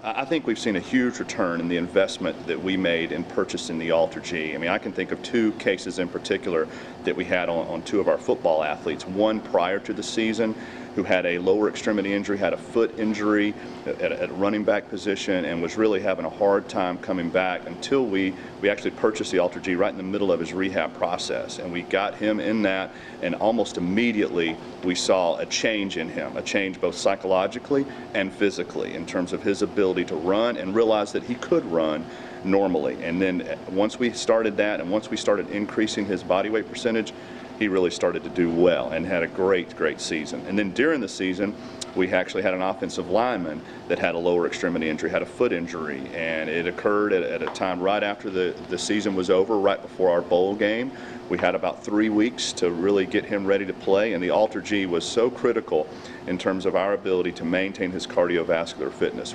I think we've seen a huge return in the investment that we made in purchasing the AlterG. I mean, I can think of two cases in particular that we had on two of our football athletes. One prior to the season who had a lower extremity injury, had a foot injury at a running back position, and was really having a hard time coming back until we actually purchased the AlterG right in the middle of his rehab process. And we got him in that, and almost immediately we saw a change in him, a change both psychologically and physically in terms of his ability to run and realize that he could run normally. And then once we started that, and once we started increasing his body weight percentage, he really started to do well and had a great season. And then during the season, we actually had an offensive lineman that had a lower extremity injury, had a foot injury, and it occurred at a time right after the season was over, right before our bowl game. We had about 3 weeks to really get him ready to play, and the AlterG was so critical in terms of our ability to maintain his cardiovascular fitness.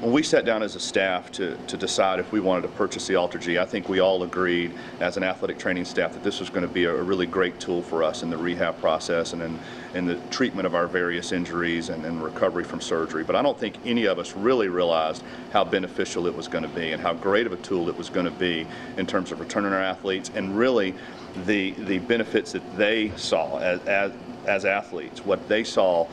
When we sat down as a staff to decide if we wanted to purchase the AlterG, I think we all agreed as an athletic training staff that this was going to be a really great tool for us in the rehab process and in the treatment of our various injuries and recovery from surgery. But I don't think any of us really realized how beneficial it was going to be and how great of a tool it was going to be in terms of returning our athletes and really the benefits that they saw as athletes, what they saw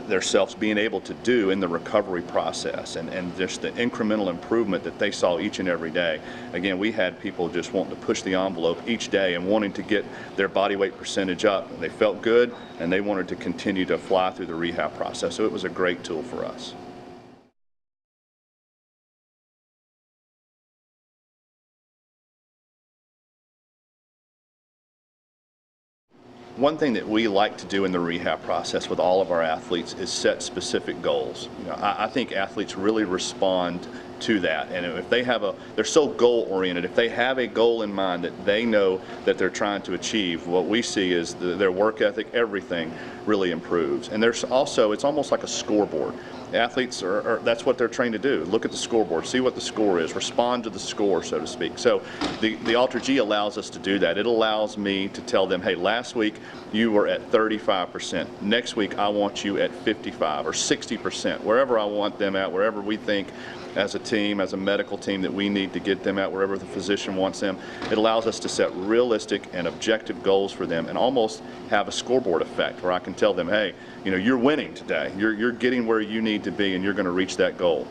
themselves being able to do in the recovery process and just the incremental improvement that they saw each and every day. Again, we had people just wanting to push the envelope each day and wanting to get their body weight percentage up. They felt good and they wanted to continue to fly through the rehab process. So it was a great tool for us. One thing that we like to do in the rehab process with all of our athletes is set specific goals. I think athletes really respond to that, and if they have they're so goal oriented. If they have a goal in mind that they know that they're trying to achieve, what we see is their work ethic, everything really improves. And there's also, it's almost like a scoreboard. Athletes that's what they're trained to do. Look at the scoreboard, see what the score is, respond to the score, so to speak. So the AlterG allows us to do that. It allows me to tell them, hey, last week you were at 35%. Next week I want you at 55 or 60%, wherever I want them at, wherever we think as a team, as a medical team, that we need to get them at, wherever the physician wants them. It allows us to set realistic and objective goals for them and almost have a scoreboard effect where I can tell them, hey, you're winning today. You're getting where you need to be and you're going to reach that goal.